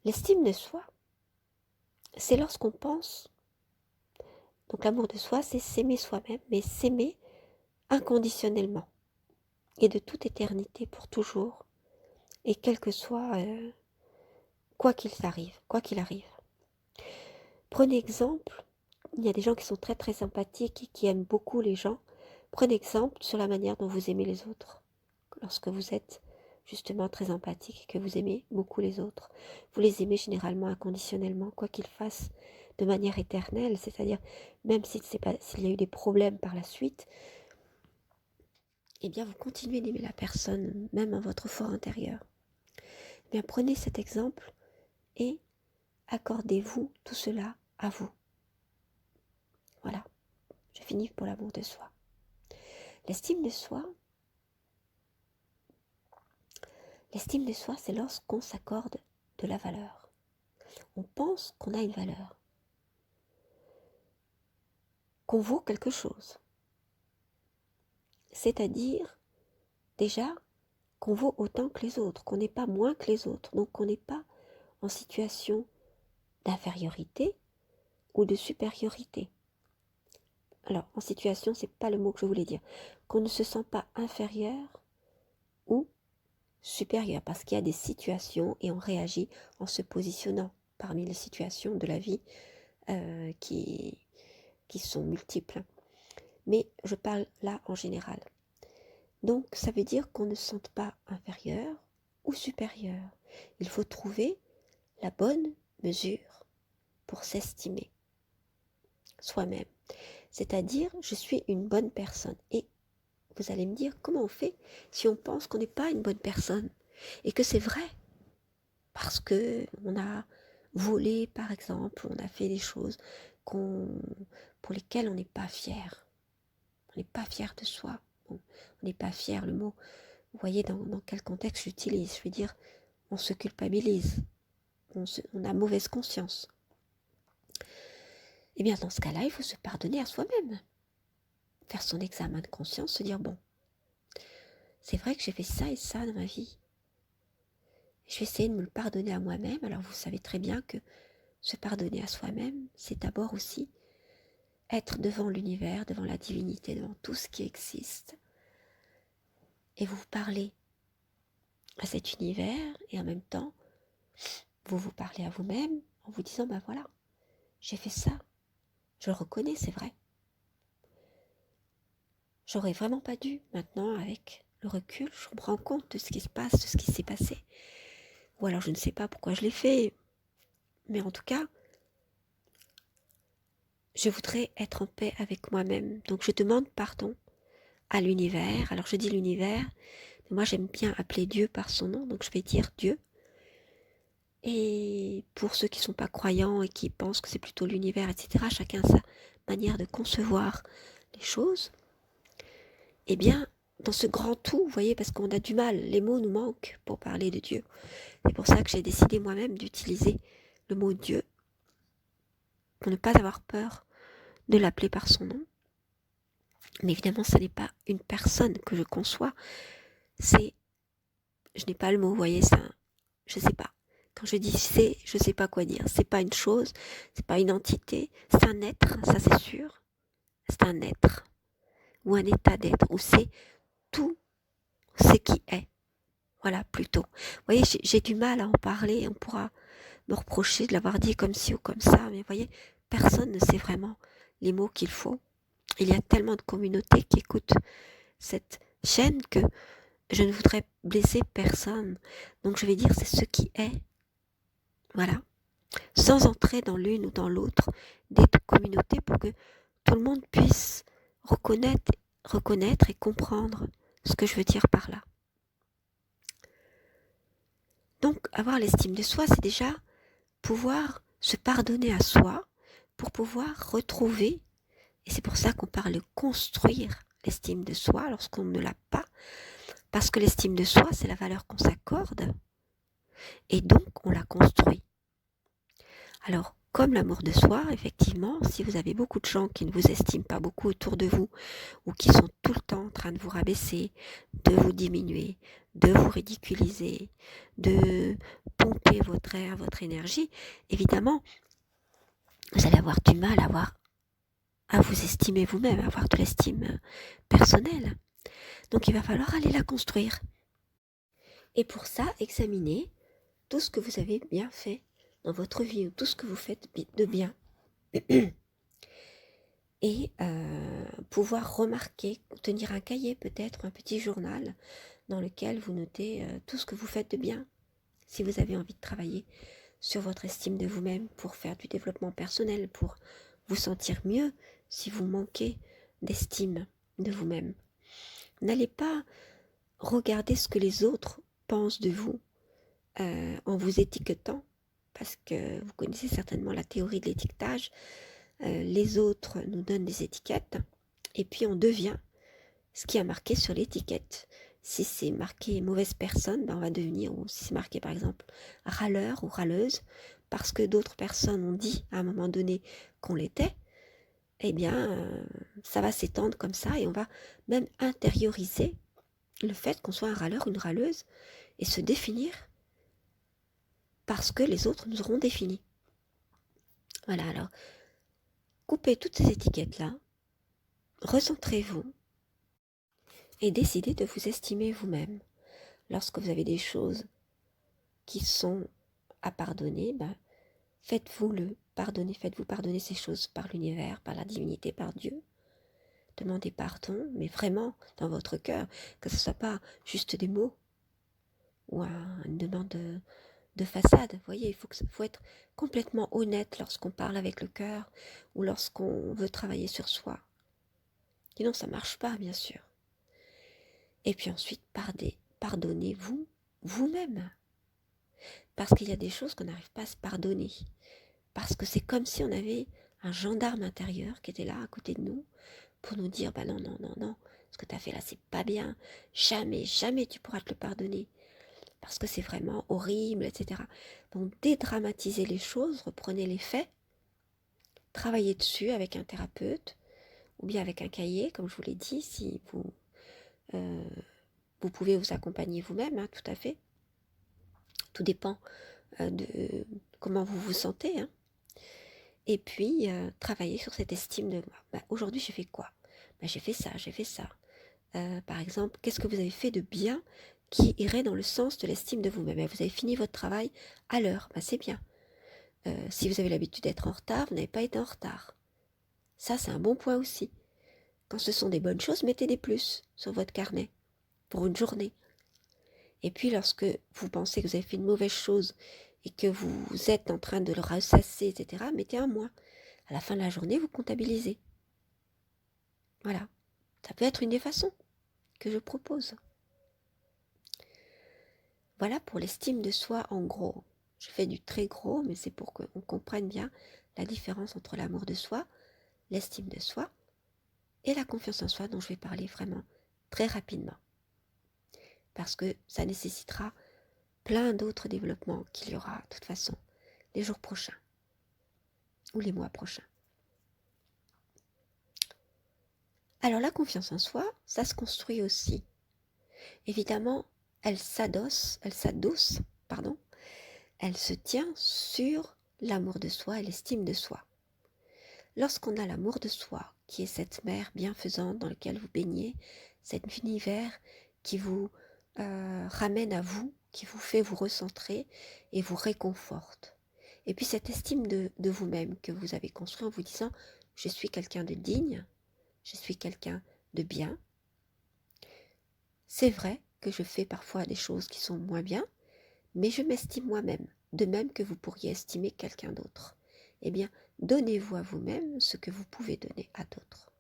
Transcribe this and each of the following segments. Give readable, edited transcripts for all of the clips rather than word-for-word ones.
L'estime de soi, c'est lorsqu'on pense, donc l'amour de soi, c'est s'aimer soi-même, mais s'aimer inconditionnellement et de toute éternité pour toujours, et quel que soit, quoi qu'il arrive. Prenez exemple, il y a des gens qui sont très très sympathiques et qui aiment beaucoup les gens. Prenez exemple sur la manière dont vous aimez les autres. Lorsque vous êtes justement très empathique et que vous aimez beaucoup les autres, vous les aimez généralement inconditionnellement, quoi qu'ils fassent, de manière éternelle, c'est-à-dire même s'il y a eu des problèmes par la suite, eh bien vous continuez d'aimer la personne, même en votre fort intérieur. Eh bien prenez cet exemple et accordez-vous tout cela à vous. Voilà, je finis pour l'amour de soi. L'estime de soi, c'est lorsqu'on s'accorde de la valeur. On pense qu'on a une valeur, qu'on vaut quelque chose. C'est-à-dire, déjà, qu'on vaut autant que les autres, qu'on n'est pas moins que les autres, donc qu'on n'est pas en situation d'infériorité ou de supériorité. Alors, en situation, c'est pas le mot que je voulais dire. Qu'on ne se sent pas inférieur ou supérieur, parce qu'il y a des situations et on réagit en se positionnant parmi les situations de la vie qui sont multiples. Mais je parle là en général. Donc, ça veut dire qu'on ne se sente pas inférieur ou supérieur. Il faut trouver la bonne mesure pour s'estimer soi-même. C'est-à-dire, je suis une bonne personne. Et vous allez me dire, comment on fait si on pense qu'on n'est pas une bonne personne et que c'est vrai parce qu'on a volé, par exemple, on a fait des choses pour lesquelles on n'est pas fier. On n'est pas fier de soi. Bon, on n'est pas fier, le mot. Vous voyez dans quel contexte j'utilise. Je veux dire, on se culpabilise. On a mauvaise conscience. Eh bien, dans ce cas-là, il faut se pardonner à soi-même. Faire son examen de conscience, se dire, bon, c'est vrai que j'ai fait ça et ça dans ma vie. Je vais essayer de me le pardonner à moi-même. Alors, vous savez très bien que se pardonner à soi-même, c'est d'abord aussi être devant l'univers, devant la divinité, devant tout ce qui existe. Et vous parlez à cet univers et en même temps, vous parlez à vous-même en vous disant, ben voilà, j'ai fait ça. Je le reconnais, c'est vrai. J'aurais vraiment pas dû. Maintenant, avec le recul, je me rends compte de ce qui se passe, de ce qui s'est passé. Ou alors je ne sais pas pourquoi je l'ai fait. Mais en tout cas, je voudrais être en paix avec moi-même. Donc je demande pardon à l'univers. Alors je dis l'univers, mais moi j'aime bien appeler Dieu par son nom, donc je vais dire Dieu. Et pour ceux qui ne sont pas croyants et qui pensent que c'est plutôt l'univers, etc., chacun a sa manière de concevoir les choses. Eh bien, dans ce grand tout, vous voyez, parce qu'on a du mal, les mots nous manquent pour parler de Dieu. C'est pour ça que j'ai décidé moi-même d'utiliser le mot Dieu, pour ne pas avoir peur de l'appeler par son nom. Mais évidemment, ce n'est pas une personne que je conçois, je n'ai pas le mot, vous voyez, je sais pas. Quand je dis c'est, je sais pas quoi dire. C'est pas une chose, c'est pas une entité, c'est un être, ça c'est sûr. C'est un être, ou un état d'être, ou c'est tout ce qui est. Voilà, plutôt. Vous voyez, j'ai du mal à en parler, on pourra me reprocher de l'avoir dit comme ci ou comme ça, mais vous voyez, personne ne sait vraiment les mots qu'il faut. Il y a tellement de communautés qui écoutent cette chaîne que je ne voudrais blesser personne. Donc je vais dire c'est ce qui est. Voilà. Sans entrer dans l'une ou dans l'autre des communautés pour que tout le monde puisse reconnaître et comprendre ce que je veux dire par là. Donc avoir l'estime de soi, c'est déjà pouvoir se pardonner à soi pour pouvoir retrouver, et c'est pour ça qu'on parle de construire l'estime de soi lorsqu'on ne l'a pas, parce que l'estime de soi, c'est la valeur qu'on s'accorde, et donc on la construit. Alors, comme l'amour de soi, effectivement, si vous avez beaucoup de gens qui ne vous estiment pas beaucoup autour de vous, ou qui sont tout le temps en train de vous rabaisser, de vous diminuer, de vous ridiculiser, de pomper votre air, votre énergie, évidemment, vous allez avoir du mal à vous estimer vous-même, à avoir de l'estime personnelle. Donc il va falloir aller la construire. Et pour ça, examinez tout ce que vous avez bien fait dans votre vie, ou tout ce que vous faites de bien. Et pouvoir remarquer, tenir un cahier peut-être, un petit journal dans lequel vous notez tout ce que vous faites de bien. Si vous avez envie de travailler sur votre estime de vous-même pour faire du développement personnel, pour vous sentir mieux si vous manquez d'estime de vous-même. N'allez pas regarder ce que les autres pensent de vous en vous étiquetant, parce que vous connaissez certainement la théorie de l'étiquetage. Les autres nous donnent des étiquettes et puis on devient ce qui est marqué sur l'étiquette. Si c'est marqué mauvaise personne, ben on va devenir, ou si c'est marqué par exemple râleur ou râleuse, parce que d'autres personnes ont dit à un moment donné qu'on l'était, eh bien ça va s'étendre comme ça et on va même intérioriser le fait qu'on soit un râleur, une râleuse et se définir parce que les autres nous auront définis. Voilà, alors coupez toutes ces étiquettes-là, recentrez-vous et décidez de vous estimer vous-même. Lorsque vous avez des choses qui sont à pardonner, ben, faites-vous pardonner ces choses par l'univers, par la divinité, par Dieu. Demandez pardon, mais vraiment dans votre cœur, que ce ne soit pas juste des mots ou une demande de façade. Vous voyez, il faut être complètement honnête lorsqu'on parle avec le cœur ou lorsqu'on veut travailler sur soi. Sinon, ça ne marche pas, bien sûr. Et puis ensuite, pardonnez-vous vous-même. Parce qu'il y a des choses qu'on n'arrive pas à se pardonner. Parce que c'est comme si on avait un gendarme intérieur qui était là à côté de nous pour nous dire, bah non, non, non, non, ce que tu as fait là, c'est pas bien. Jamais, jamais tu pourras te le pardonner. Parce que c'est vraiment horrible, etc. Donc dédramatisez les choses, reprenez les faits, travaillez dessus avec un thérapeute ou bien avec un cahier, comme je vous l'ai dit, si vous pouvez vous accompagner vous-même, hein, tout à fait. Tout dépend de comment vous vous sentez. Hein. Et puis, travailler sur cette estime de moi. Bah, aujourd'hui, j'ai fait quoi? Bah, j'ai fait ça, j'ai fait ça. Par exemple, qu'est-ce que vous avez fait de bien qui irait dans le sens de l'estime de vous-même? Vous avez fini votre travail à l'heure, bah, c'est bien. Si vous avez l'habitude d'être en retard, vous n'avez pas été en retard. Ça, c'est un bon point aussi. Quand ce sont des bonnes choses, mettez des plus sur votre carnet pour une journée. Et puis, lorsque vous pensez que vous avez fait une mauvaise chose et que vous êtes en train de le ressasser, etc., mettez un moins. À la fin de la journée, vous comptabilisez. Voilà. Ça peut être une des façons que je propose. Voilà pour l'estime de soi en gros. Je fais du très gros, mais c'est pour qu'on comprenne bien la différence entre l'amour de soi, l'estime de soi et la confiance en soi dont je vais parler vraiment très rapidement. Parce que ça nécessitera plein d'autres développements qu'il y aura de toute façon les jours prochains ou les mois prochains. Alors la confiance en soi, ça se construit aussi. Évidemment, elle se tient sur l'amour de soi et l'estime de soi. Lorsqu'on a l'amour de soi, qui est cette mer bienfaisante dans laquelle vous baignez, cet univers qui vous ramène à vous, qui vous fait vous recentrer et vous réconforte. Et puis cette estime de vous-même que vous avez construit en vous disant « je suis quelqu'un de digne, je suis quelqu'un de bien ». C'est vrai que je fais parfois des choses qui sont moins bien, mais je m'estime moi-même, de même que vous pourriez estimer quelqu'un d'autre. Eh bien, donnez-vous à vous-même ce que vous pouvez donner à d'autres.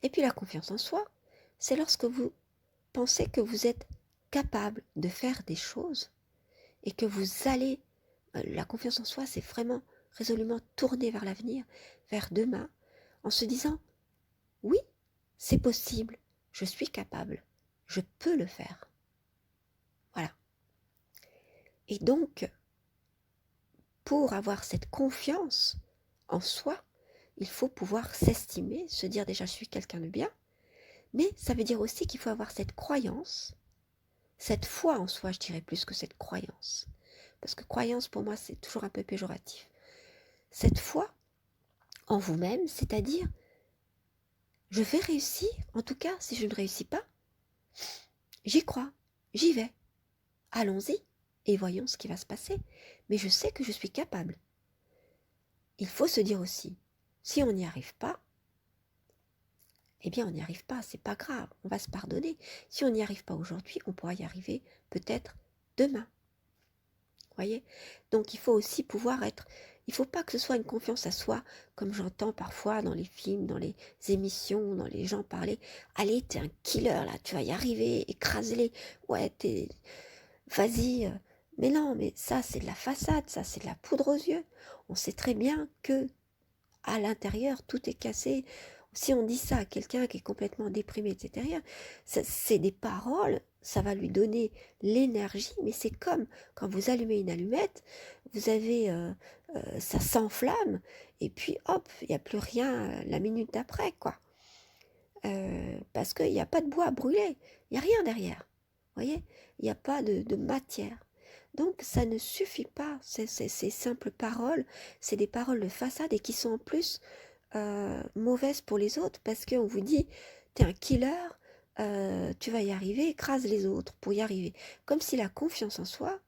Et puis la confiance en soi, c'est lorsque vous pensez que vous êtes capable de faire des choses et que vous allez... La confiance en soi, c'est vraiment résolument tourner vers l'avenir, vers demain, en se disant « Oui, c'est possible, je suis capable, je peux le faire. » Voilà. Et donc, pour avoir cette confiance en soi, il faut pouvoir s'estimer, se dire déjà je suis quelqu'un de bien, mais ça veut dire aussi qu'il faut avoir cette croyance, cette foi en soi, je dirais plus que cette croyance. Parce que croyance pour moi c'est toujours un peu péjoratif. Cette foi en vous-même, c'est-à-dire je vais réussir, en tout cas si je ne réussis pas, j'y crois, j'y vais, allons-y et voyons ce qui va se passer. Mais je sais que je suis capable. Il faut se dire aussi, si on n'y arrive pas, eh bien on n'y arrive pas, c'est pas grave, on va se pardonner. Si on n'y arrive pas aujourd'hui, on pourra y arriver peut-être demain. Voyez? Donc il faut aussi pouvoir être, il ne faut pas que ce soit une confiance à soi, comme j'entends parfois dans les films, dans les émissions, dans les gens parler. Allez, t'es un killer là, tu vas y arriver, écrase-les. Ouais, vas-y. Mais non, mais ça c'est de la façade, ça c'est de la poudre aux yeux. On sait très bien que à l'intérieur tout est cassé. Si on dit ça à quelqu'un qui est complètement déprimé, etc., c'est des paroles, ça va lui donner l'énergie, mais c'est comme quand vous allumez une allumette, vous avez, ça s'enflamme, et puis hop, il n'y a plus rien la minute d'après, quoi. Parce qu'il n'y a pas de bois à brûler, il n'y a rien derrière, vous voyez, il n'y a pas de matière. Donc ça ne suffit pas, ces simples paroles, c'est des paroles de façade et qui sont en plus mauvaise pour les autres parce qu'on vous dit t'es un killer, tu vas y arriver, écrase les autres pour y arriver. Comme si la confiance en soi,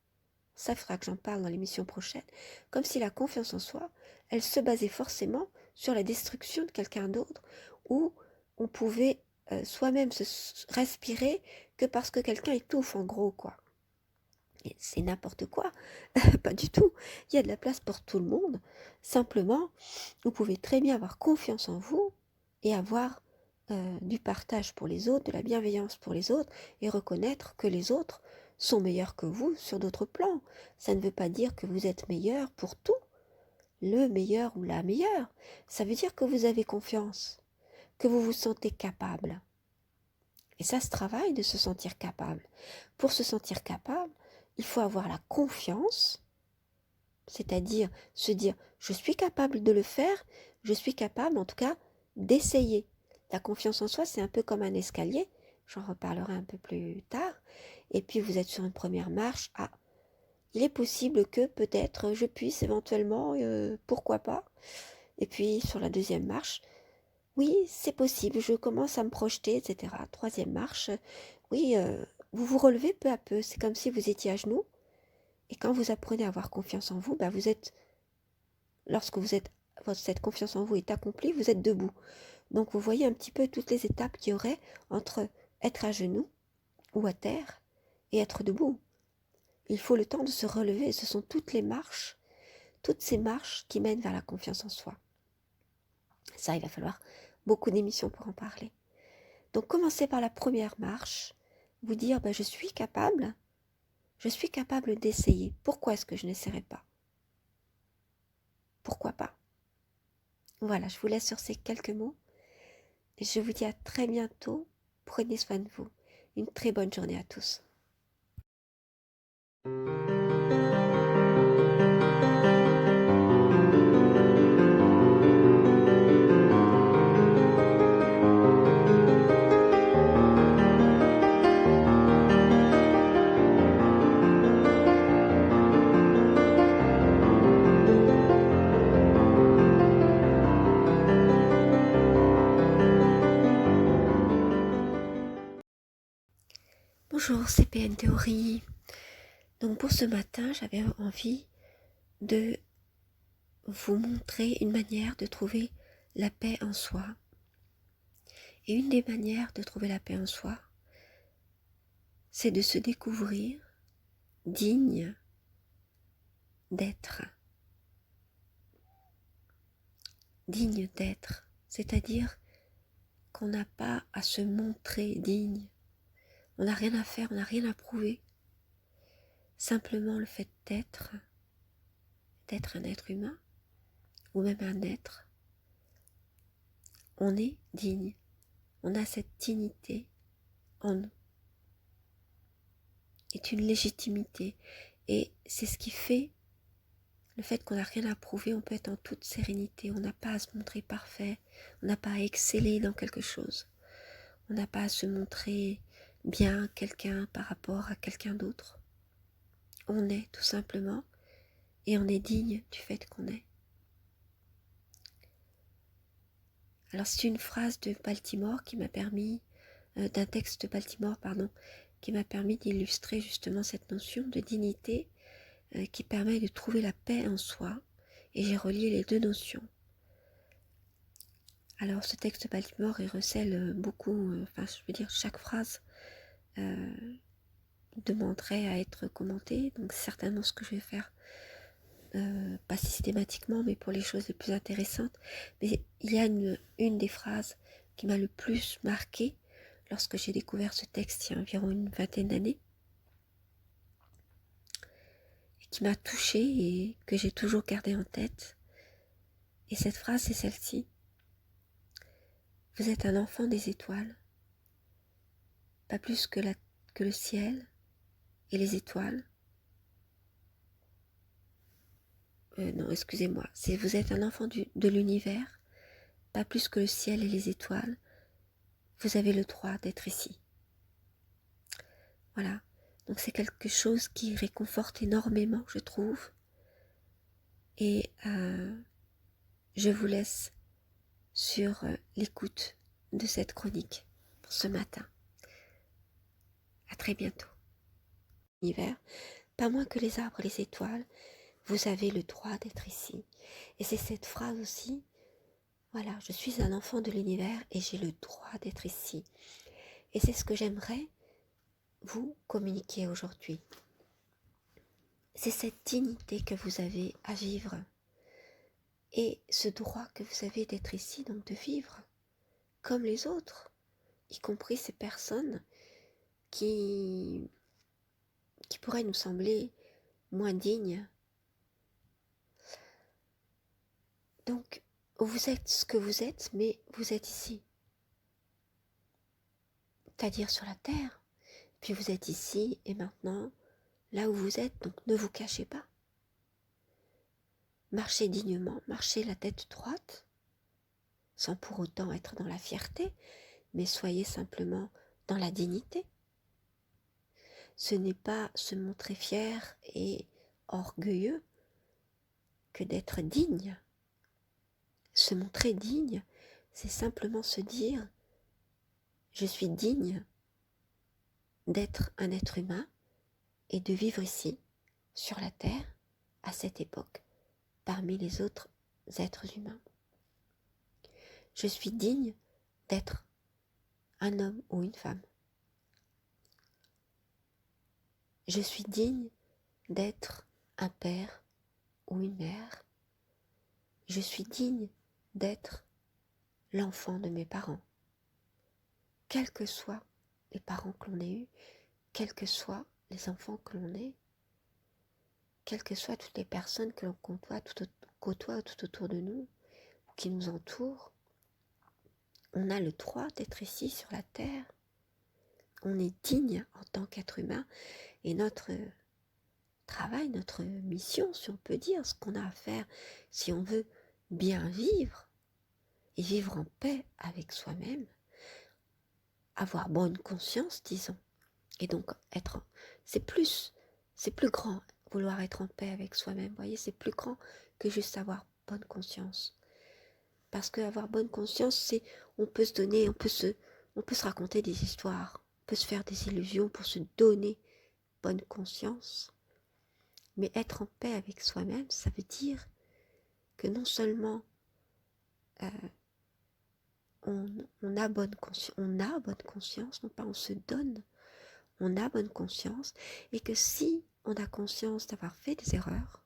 ça fera que j'en parle dans l'émission prochaine, comme si la confiance en soi, elle se basait forcément sur la destruction de quelqu'un d'autre ou on pouvait soi-même se respirer que parce que quelqu'un étouffe en gros quoi. Et c'est n'importe quoi, pas du tout. Il y a de la place pour tout le monde. Simplement, vous pouvez très bien avoir confiance en vous et avoir du partage pour les autres, de la bienveillance pour les autres et reconnaître que les autres sont meilleurs que vous sur d'autres plans. Ça ne veut pas dire que vous êtes meilleur pour tout, le meilleur ou la meilleure. Ça veut dire que vous avez confiance, que vous vous sentez capable. Et ça se travaille de se sentir capable. Pour se sentir capable, il faut avoir la confiance, c'est-à-dire se dire je suis capable de le faire, je suis capable en tout cas d'essayer. La confiance en soi, c'est un peu comme un escalier, j'en reparlerai un peu plus tard, et puis vous êtes sur une première marche, ah, il est possible que peut-être je puisse éventuellement, pourquoi pas, et puis sur la deuxième marche, oui, c'est possible, je commence à me projeter, etc. Troisième marche, oui, vous vous relevez peu à peu, c'est comme si vous étiez à genoux, et quand vous apprenez à avoir confiance en vous, bah vous êtes, lorsque cette confiance en vous est accomplie, vous êtes debout. Donc vous voyez un petit peu toutes les étapes qu'il y aurait entre être à genoux ou à terre et être debout. Il faut le temps de se relever, ce sont toutes les marches, toutes ces marches qui mènent vers la confiance en soi. Ça, il va falloir beaucoup d'émissions pour en parler. Donc commencez par la première marche, vous dire je suis capable d'essayer. Pourquoi est-ce que je n'essaierai pas? Pourquoi pas? Voilà, je vous laisse sur ces quelques mots. Et je vous dis à très bientôt. Prenez soin de vous. Une très bonne journée à tous. Bonjour, c'est PN Théorie. Donc pour ce matin, j'avais envie de vous montrer une manière de trouver la paix en soi. Et une des manières de trouver la paix en soi, c'est de se découvrir digne d'être. Digne d'être, c'est-à-dire qu'on n'a pas à se montrer digne. On n'a rien à faire, on n'a rien à prouver. Simplement le fait d'être un être humain, ou même un être, on est digne. On a cette dignité en nous. C'est une légitimité. Et c'est ce qui fait le fait qu'on n'a rien à prouver, on peut être en toute sérénité, on n'a pas à se montrer parfait, on n'a pas à exceller dans quelque chose, on n'a pas à se montrer bien quelqu'un par rapport à quelqu'un d'autre. On est tout simplement, et on est digne du fait qu'on est. Alors c'est une phrase de Baltimore qui m'a permis, d'un texte de Baltimore, pardon, qui m'a permis d'illustrer justement cette notion de dignité qui permet de trouver la paix en soi, et j'ai relié les deux notions. Alors ce texte de Baltimore, il recèle beaucoup, je veux dire chaque phrase demanderait à être commentée, donc c'est certainement ce que je vais faire, pas systématiquement, mais pour les choses les plus intéressantes. Mais il y a une des phrases qui m'a le plus marquée lorsque j'ai découvert ce texte il y a environ une vingtaine d'années, et qui m'a touchée et que j'ai toujours gardée en tête. Et cette phrase, c'est celle-ci. Vous êtes un enfant des étoiles, pas plus que le ciel et les étoiles. Non, excusez-moi, vous êtes un enfant de l'univers, pas plus que le ciel et les étoiles. Vous avez le droit d'être ici. Voilà, donc c'est quelque chose qui réconforte énormément, je trouve. Et je vous laisse sur l'écoute de cette chronique pour ce matin. À très bientôt. L'univers, pas moins que les arbres et les étoiles, vous avez le droit d'être ici. Et c'est cette phrase aussi, voilà, je suis un enfant de l'univers et j'ai le droit d'être ici. Et c'est ce que j'aimerais vous communiquer aujourd'hui. C'est cette dignité que vous avez à vivre et ce droit que vous avez d'être ici, donc de vivre comme les autres, y compris ces personnes qui pourraient nous sembler moins dignes. Donc, vous êtes ce que vous êtes, mais vous êtes ici. C'est-à-dire sur la terre. Puis vous êtes ici et maintenant, là où vous êtes, donc ne vous cachez pas. Marchez dignement, marchez la tête droite, sans pour autant être dans la fierté, mais soyez simplement dans la dignité. Ce n'est pas se montrer fier et orgueilleux que d'être digne. Se montrer digne, c'est simplement se dire « je suis digne d'être un être humain et de vivre ici, sur la terre, à cette époque, parmi les autres êtres humains. Je suis digne d'être un homme ou une femme. Je suis digne d'être un père ou une mère. Je suis digne d'être l'enfant de mes parents. Quels que soient les parents que l'on ait eus, quels que soient les enfants que l'on ait, quelles que soient toutes les personnes que l'on côtoie tout autour de nous, ou qui nous entourent, on a le droit d'être ici sur la terre. On est digne en tant qu'être humain et notre travail, notre mission, si on peut dire, ce qu'on a à faire, si on veut bien vivre et vivre en paix avec soi-même, avoir bonne conscience, disons, et donc c'est plus grand, vouloir être en paix avec soi-même, vous voyez, c'est plus grand que juste avoir bonne conscience. Parce que avoir bonne conscience, c'est, on peut se raconter des histoires, on peut se faire des illusions pour se donner bonne conscience. Mais être en paix avec soi-même, ça veut dire que non seulement on a bonne conscience, non pas on se donne, on a bonne conscience, et que si on a conscience d'avoir fait des erreurs,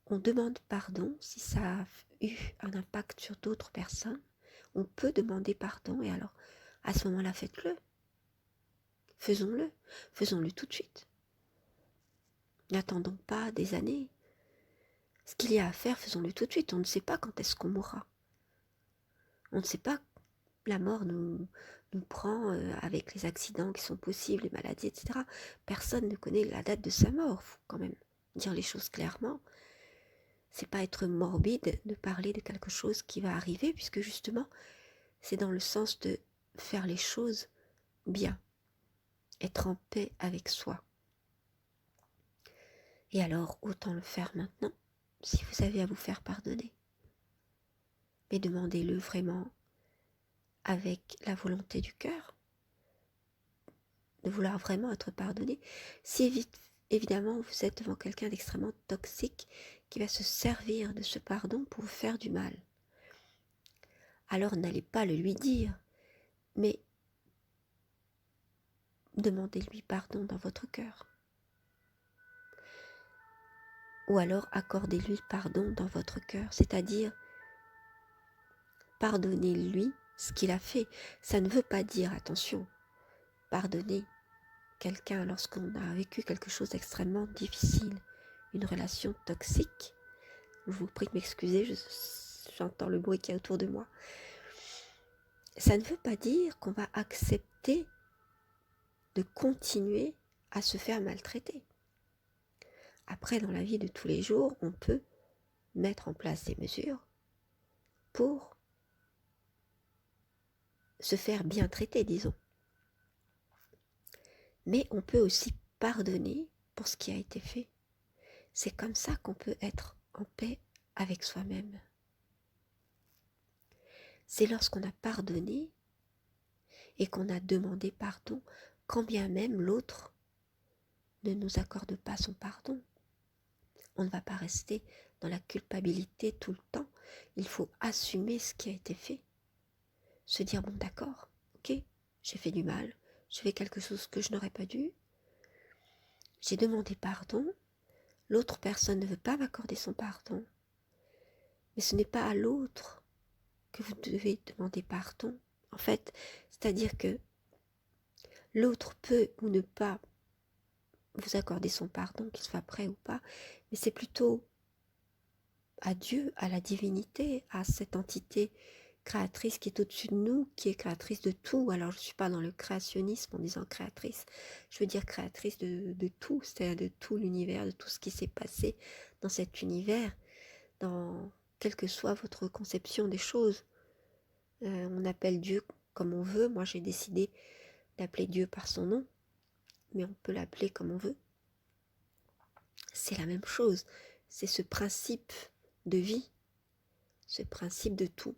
on demande pardon si ça a eu un impact sur d'autres personnes, on peut demander pardon, et alors à ce moment-là, faites-le. Faisons-le tout de suite. N'attendons pas des années. Ce qu'il y a à faire, faisons-le tout de suite. On ne sait pas quand est-ce qu'on mourra. On ne sait pas, la mort nous prend avec les accidents qui sont possibles, les maladies, etc. Personne ne connaît la date de sa mort, quand même. dire les choses clairement. C'est pas être morbide de parler de quelque chose qui va arriver, puisque justement, c'est dans le sens de faire les choses bien, être en paix avec soi. Et alors, autant le faire maintenant, si vous avez à vous faire pardonner. Mais demandez-le vraiment avec la volonté du cœur, de vouloir vraiment être pardonné. Si évidemment vous êtes devant quelqu'un d'extrêmement toxique qui va se servir de ce pardon pour vous faire du mal, alors n'allez pas le lui dire, mais demandez-lui pardon dans votre cœur. Ou alors accordez-lui pardon dans votre cœur, c'est-à-dire pardonnez-lui ce qu'il a fait. Ça ne veut pas dire, attention, pardonner quelqu'un lorsqu'on a vécu quelque chose d'extrêmement difficile, une relation toxique. Je vous prie de m'excuser, j'entends le bruit qu'il y a autour de moi. Ça ne veut pas dire qu'on va accepter de continuer à se faire maltraiter. Après, dans la vie de tous les jours, on peut mettre en place des mesures pour se faire bien traiter, disons. Mais on peut aussi pardonner pour ce qui a été fait. C'est comme ça qu'on peut être en paix avec soi-même. C'est lorsqu'on a pardonné et qu'on a demandé pardon, quand bien même l'autre ne nous accorde pas son pardon. On ne va pas rester dans la culpabilité tout le temps. Il faut assumer ce qui a été fait. Se dire, bon d'accord, ok, j'ai fait du mal, j'ai fait quelque chose que je n'aurais pas dû, j'ai demandé pardon, l'autre personne ne veut pas m'accorder son pardon. Mais ce n'est pas à l'autre que vous devez demander pardon. En fait, c'est-à-dire que l'autre peut ou ne pas vous accorder son pardon, qu'il soit prêt ou pas, mais c'est plutôt à Dieu, à la divinité, à cette entité créatrice qui est au-dessus de nous, qui est créatrice de tout. Alors je ne suis pas dans le créationnisme en disant créatrice, je veux dire créatrice de tout, c'est-à-dire de tout l'univers, de tout ce qui s'est passé dans cet univers, dans quelle que soit votre conception des choses. On appelle Dieu comme on veut, moi j'ai décidé d'appeler Dieu par son nom, mais on peut l'appeler comme on veut. C'est la même chose, c'est ce principe de vie, ce principe de tout,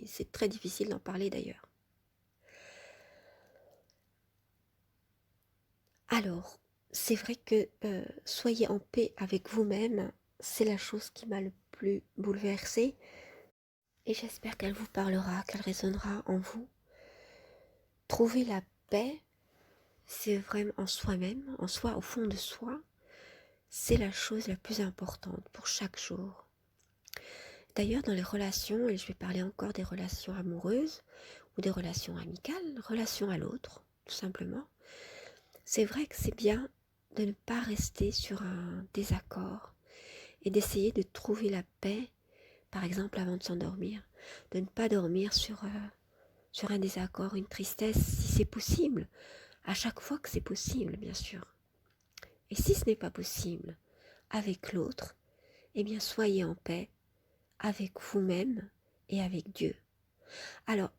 c'est très difficile d'en parler d'ailleurs. Alors, c'est vrai que soyez en paix avec vous-même, c'est la chose qui m'a le plus bouleversée, et j'espère qu'elle vous parlera, qu'elle résonnera en vous. Trouver la paix, c'est vraiment en soi-même, en soi, au fond de soi, c'est la chose la plus importante pour chaque jour. D'ailleurs, dans les relations, et je vais parler encore des relations amoureuses ou des relations amicales, relations à l'autre, tout simplement, c'est vrai que c'est bien de ne pas rester sur un désaccord et d'essayer de trouver la paix, par exemple avant de s'endormir, de ne pas dormir sur un désaccord, une tristesse, si c'est possible, à chaque fois que c'est possible, bien sûr. Et si ce n'est pas possible avec l'autre, eh bien soyez en paix avec vous-même et avec Dieu. Alors,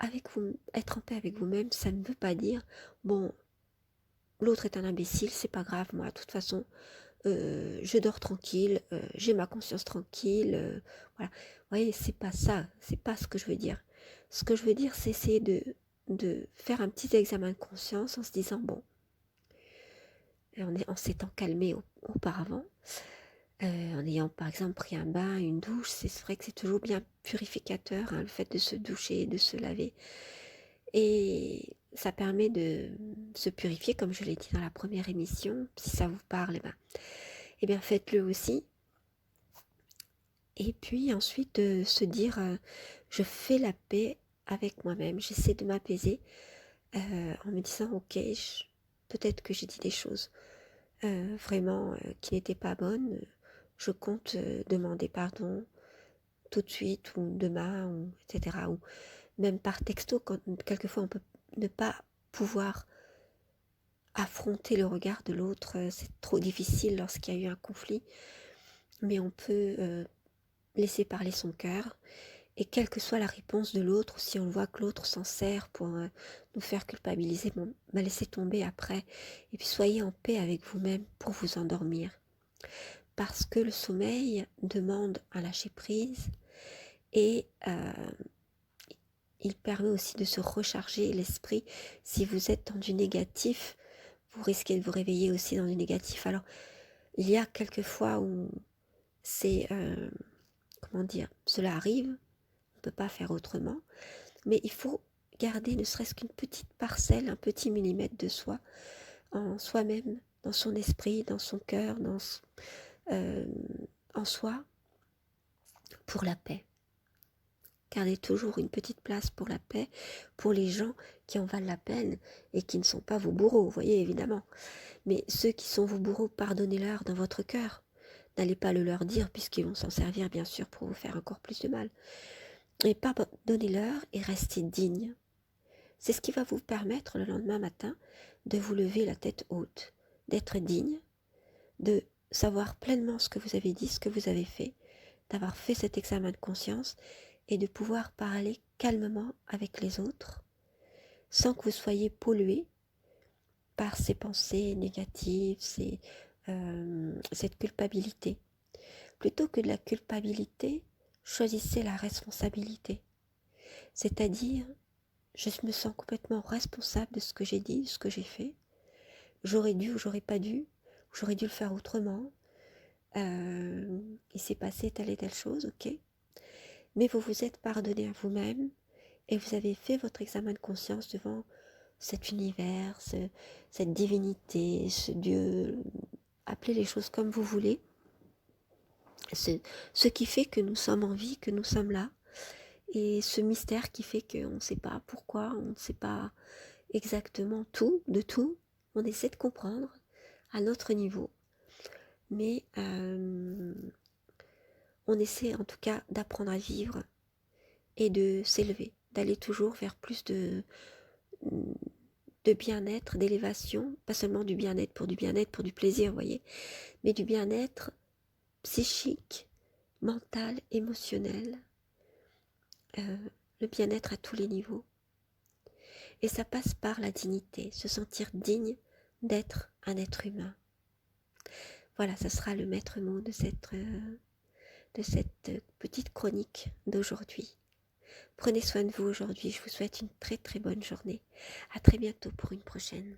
être en paix avec vous-même, ça ne veut pas dire, bon, l'autre est un imbécile, c'est pas grave, moi, de toute façon, je dors tranquille, j'ai ma conscience tranquille, voilà. Vous voyez, c'est pas ça, c'est pas ce que je veux dire. Ce que je veux dire, c'est essayer de faire un petit examen de conscience en se disant, bon, en s'étant calmé auparavant, en ayant par exemple pris un bain, une douche, c'est vrai que c'est toujours bien purificateur, hein, le fait de se doucher, de se laver. Et ça permet de se purifier, comme je l'ai dit dans la première émission. Si ça vous parle, eh bien faites-le aussi. Et puis ensuite de se dire, je fais la paix avec moi-même. J'essaie de m'apaiser en me disant, ok, peut-être que j'ai dit des choses vraiment qui n'étaient pas bonnes. Je compte demander pardon tout de suite ou demain, ou, etc. Ou même par texto, quand quelquefois on peut ne pas pouvoir affronter le regard de l'autre, c'est trop difficile lorsqu'il y a eu un conflit, mais on peut laisser parler son cœur, et quelle que soit la réponse de l'autre, si on voit que l'autre s'en sert pour nous faire culpabiliser, bon, laissez tomber après, et puis soyez en paix avec vous-même pour vous endormir. Parce que le sommeil demande un lâcher-prise, et il permet aussi de se recharger l'esprit. Si vous êtes dans du négatif, vous risquez de vous réveiller aussi dans du négatif. Alors, il y a quelques fois où c'est, comment dire, cela arrive, on ne peut pas faire autrement, mais il faut garder ne serait-ce qu'une petite parcelle, un petit millimètre de soi, en soi-même, dans son esprit, dans son cœur, en soi, pour la paix. Gardez toujours une petite place pour la paix, pour les gens qui en valent la peine et qui ne sont pas vos bourreaux, vous voyez, évidemment. Mais ceux qui sont vos bourreaux, pardonnez-leur dans votre cœur. N'allez pas le leur dire, puisqu'ils vont s'en servir, bien sûr, pour vous faire encore plus de mal. Et pardonnez-leur et restez digne. C'est ce qui va vous permettre, le lendemain matin, de vous lever la tête haute, d'être digne, de savoir pleinement ce que vous avez dit, ce que vous avez fait, d'avoir fait cet examen de conscience et de pouvoir parler calmement avec les autres, sans que vous soyez pollué par ces pensées négatives, cette culpabilité. Plutôt que de la culpabilité, choisissez la responsabilité. C'est-à-dire, je me sens complètement responsable de ce que j'ai dit, de ce que j'ai fait. J'aurais dû ou j'aurais pas dû, j'aurais dû le faire autrement. Il s'est passé telle et telle chose, ok. Mais vous vous êtes pardonné à vous-même et vous avez fait votre examen de conscience devant cet univers, cette divinité, ce Dieu, appelez les choses comme vous voulez. Ce qui fait que nous sommes en vie, que nous sommes là, et ce mystère qui fait qu'on ne sait pas pourquoi, on ne sait pas exactement tout, de tout, on essaie de comprendre à notre niveau, mais on essaie en tout cas d'apprendre à vivre et de s'élever, d'aller toujours vers plus de bien-être, d'élévation, pas seulement du bien-être, pour du plaisir, vous voyez, mais du bien-être psychique, mental, émotionnel, le bien-être à tous les niveaux. Et ça passe par la dignité, se sentir digne d'être un être humain. Voilà, ça sera le maître mot de cette petite chronique d'aujourd'hui. Prenez soin de vous aujourd'hui, je vous souhaite une très très bonne journée. À très bientôt pour une prochaine.